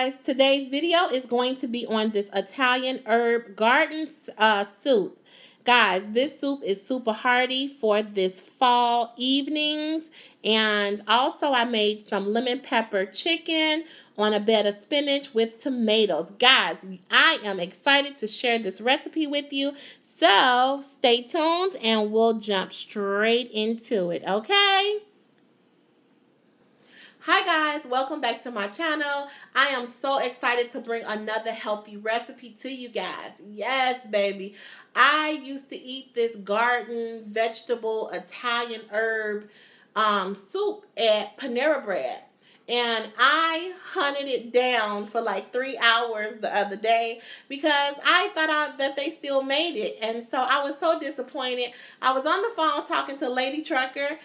guys, today's video is going to be on this Italian herb garden soup. Guys, this soup is super hearty for this fall evenings. And also I made some lemon pepper chicken on a bed of spinach with tomatoes. Guys, I am excited to share this recipe with you. So stay tuned and we'll jump straight into it, okay? Hi guys, welcome back to my channel. I am so excited to bring another healthy recipe to you guys. Yes, baby. I used to eat this garden vegetable Italian herb soup at Panera Bread. And I hunted it down for like 3 hours the other day because I thought that they still made it. And so I was so disappointed. I was on the phone talking to Lady Trucker.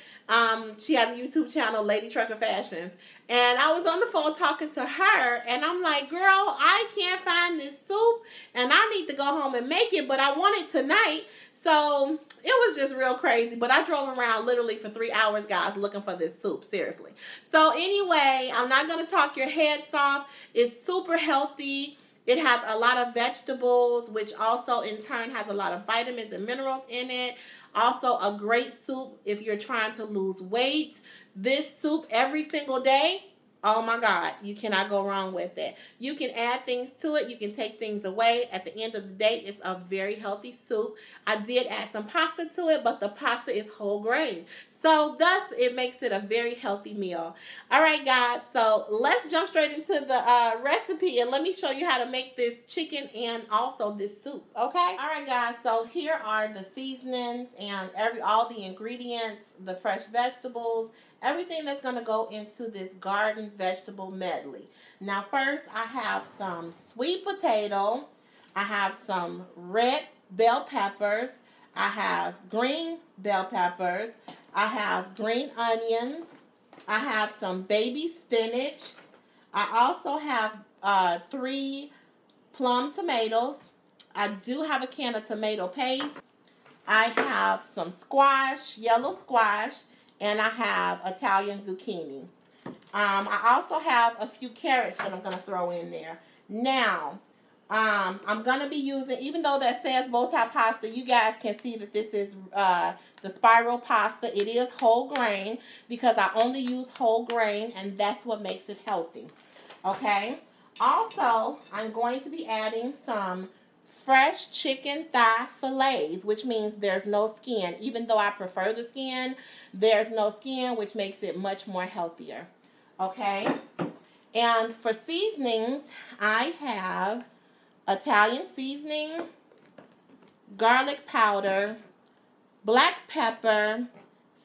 She has a YouTube channel, Lady Trucker Fashions. And I was on the phone talking to her. And I'm like, girl, I can't find this soup. And I need to go home and make it. But I want it tonight. So it was just real crazy. But I drove around literally for 3 hours, guys, looking for this soup. Seriously. So anyway, I'm not going to talk your heads off. It's super healthy. It has a lot of vegetables, which also in turn has a lot of vitamins and minerals in it. Also a great soup if you're trying to lose weight. This soup every single day, oh my God, you cannot go wrong with it. You can add things to it. You can take things away. At the end of the day, it's a very healthy soup. I did add some pasta to it, but the pasta is whole grain. So thus, it makes it a very healthy meal. All right, guys, so let's jump straight into the recipe, and let me show you how to make this chicken and also this soup, okay? All right, guys, so here are the seasonings and all the ingredients, the fresh vegetables, everything that's going to go into this garden vegetable medley. Now, first, I have some sweet potato. I have some red bell peppers. I have green bell peppers. I have green onions. I have some baby spinach. I also have 3 plum tomatoes. I do have a can of tomato paste. I have some squash, yellow squash, and I have Italian zucchini. I also have a few carrots that I'm going to throw in there. Now, I'm going to be using, even though that says bow tie pasta, you guys can see that this is the spiral pasta. It is whole grain because I only use whole grain, and that's what makes it healthy. Okay? Also, I'm going to be adding some fresh chicken thigh fillets, which means there's no skin. Even though I prefer the skin, there's no skin, which makes it much more healthier. Okay? And for seasonings, I have Italian seasoning, garlic powder, black pepper,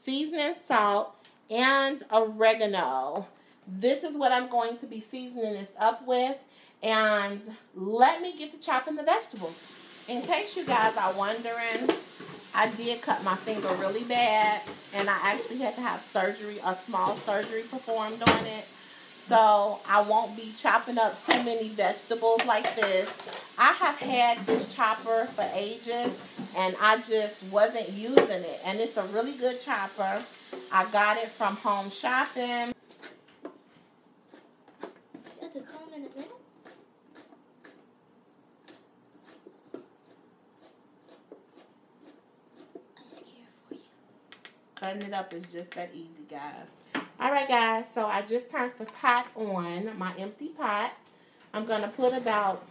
seasoning salt, and oregano. This is what I'm going to be seasoning this up with. And let me get to chopping the vegetables. In case you guys are wondering, I did cut my finger really bad. And I actually had to have surgery, a small surgery performed on it. So I won't be chopping up too many vegetables like this. I have had this chopper for ages and I just wasn't using it. And it's a really good chopper. I got it from Home Shopping. You have to come in the middle? I'm scared for you. Cutting it up is just that easy, guys. Alright guys, so I just turned the pot on, my empty pot. I'm going to put about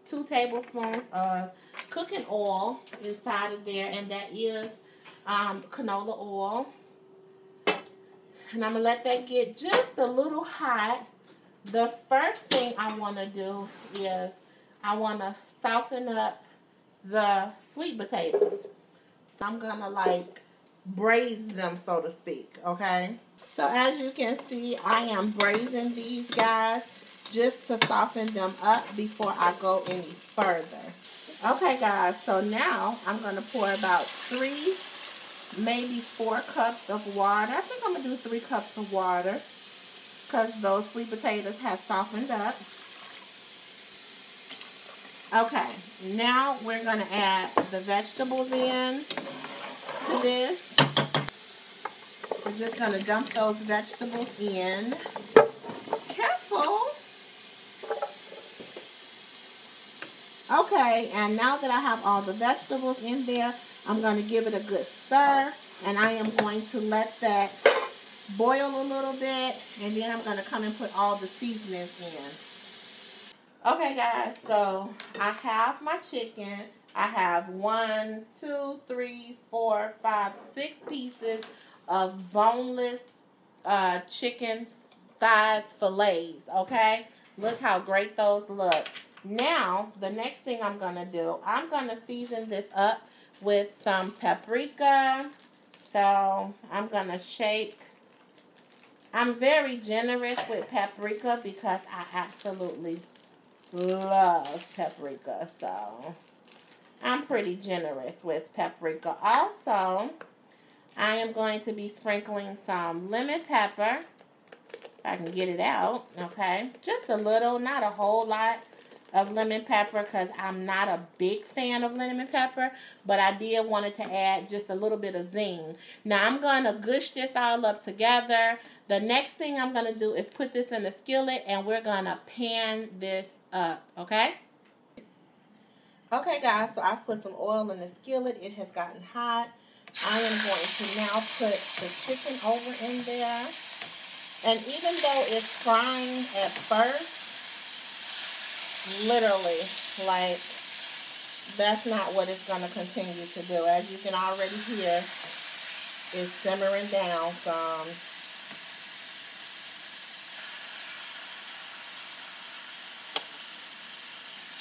2 tablespoons of cooking oil inside of there, and that is canola oil. And I'm going to let that get just a little hot. The first thing I want to do is I want to soften up the sweet potatoes. So I'm going to like braise them, so to speak, okay? So as you can see, I am braising these guys just to soften them up before I go any further. Okay guys, so now I'm going to pour about 3, maybe 4 cups of water. I think I'm going to do 3 cups of water because those sweet potatoes have softened up. Okay, now we're going to add the vegetables in to this. We're just going to dump those vegetables in. Careful. Okay, and now that I have all the vegetables in there, I'm going to give it a good stir. And I am going to let that boil a little bit. And then I'm going to come and put all the seasonings in. Okay, guys, so I have my chicken. I have 1, 2, 3, 4, 5, 6 pieces of boneless chicken thighs fillets, okay? Look how great those look. Now, the next thing I'm going to do, I'm going to season this up with some paprika. So, I'm going to shake. I'm very generous with paprika because I absolutely love paprika. So, I'm pretty generous with paprika. Also, I am going to be sprinkling some lemon pepper. If I can get it out, okay? Just a little, not a whole lot of lemon pepper because I'm not a big fan of lemon pepper, but I did want to add just a little bit of zing. Now, I'm going to gush this all up together. The next thing I'm going to do is put this in the skillet, and we're going to pan this up, okay? Okay, guys, so I've put some oil in the skillet. It has gotten hot. I am going to now put the chicken over in there. And even though it's frying at first, literally, like, that's not what it's going to continue to do. As you can already hear, it's simmering down some.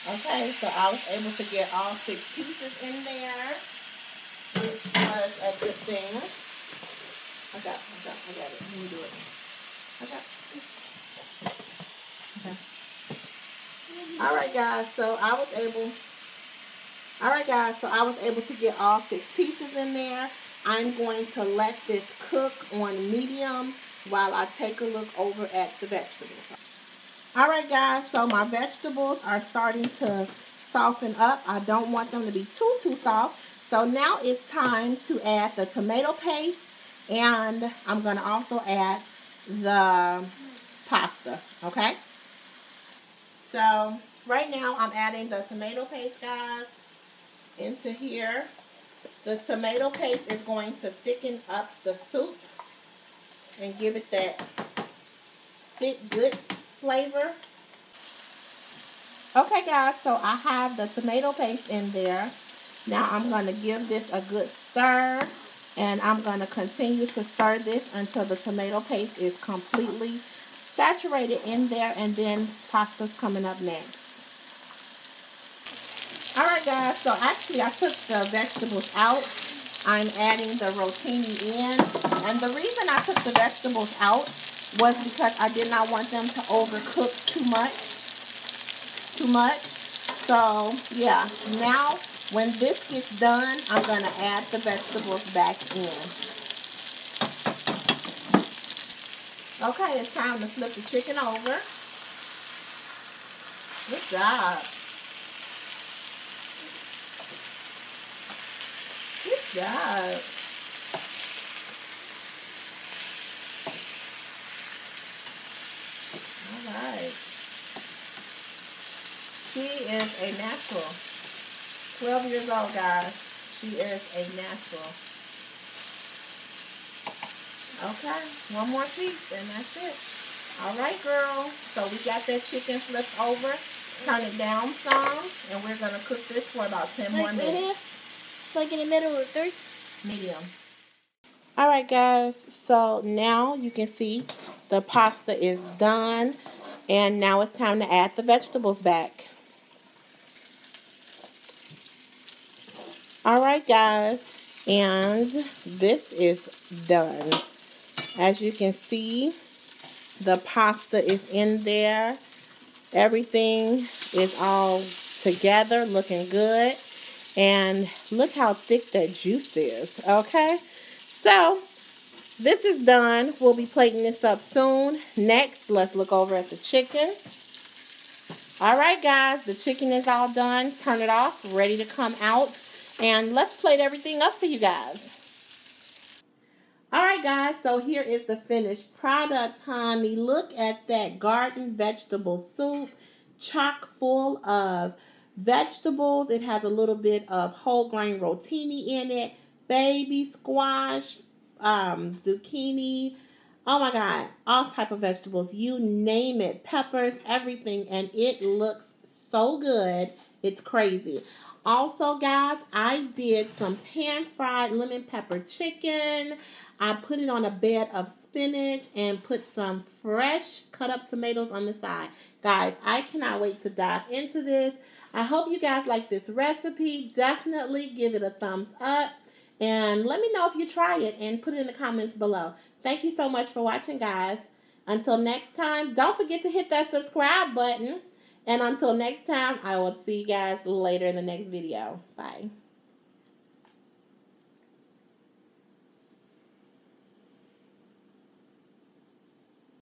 Okay, so I was able to get all 6 pieces in there, which was a good thing. I got it. Let me do it. Okay. Alright guys, so I was able to get all 6 pieces in there. I'm going to let this cook on medium while I take a look over at the vegetables. Alright guys, so my vegetables are starting to soften up. I don't want them to be too soft. So now it's time to add the tomato paste, and I'm going to also add the pasta, okay? So right now I'm adding the tomato paste, guys, into here. The tomato paste is going to thicken up the soup and give it that thick, good flavor. Okay, guys, so I have the tomato paste in there. Now I'm going to give this a good stir, and I'm going to continue to stir this until the tomato paste is completely saturated in there, and then pasta's coming up next. Alright guys, so actually I took the vegetables out. I'm adding the rotini in, and the reason I took the vegetables out was because I did not want them to overcook too much. So yeah, now when this gets done, I'm going to add the vegetables back in. Okay, it's time to flip the chicken over. Good job. Good job. All right. She is a natural. 12 years old, guys. She is a natural. Okay, one more piece and that's it. All right, girl. So we got that chicken flipped over. Turn it down some, and we're going to cook this for about 10 more minutes. Like in the middle or third? Medium. All right, guys. So now you can see the pasta is done, and now it's time to add the vegetables back. All right, guys, and this is done. As you can see, the pasta is in there. Everything is all together, looking good. And look how thick that juice is, okay? So, this is done. We'll be plating this up soon. Next, let's look over at the chicken. All right, guys, the chicken is all done. Turn it off, ready to come out. And let's plate everything up for you guys. Alright guys, so here is the finished product, honey. Look at that garden vegetable soup, chock full of vegetables. It has a little bit of whole grain rotini in it, baby squash, zucchini. Oh my God, all type of vegetables. You name it, peppers, everything, and it looks so good. It's crazy. Also, guys, I did some pan-fried lemon pepper chicken. I put it on a bed of spinach and put some fresh cut up tomatoes on the side. Guys, I cannot wait to dive into this. I hope you guys like this recipe. Definitely give it a thumbs up. And let me know if you try it and put it in the comments below. Thank you so much for watching, guys. Until next time, don't forget to hit that subscribe button. And until next time, I will see you guys later in the next video. Bye.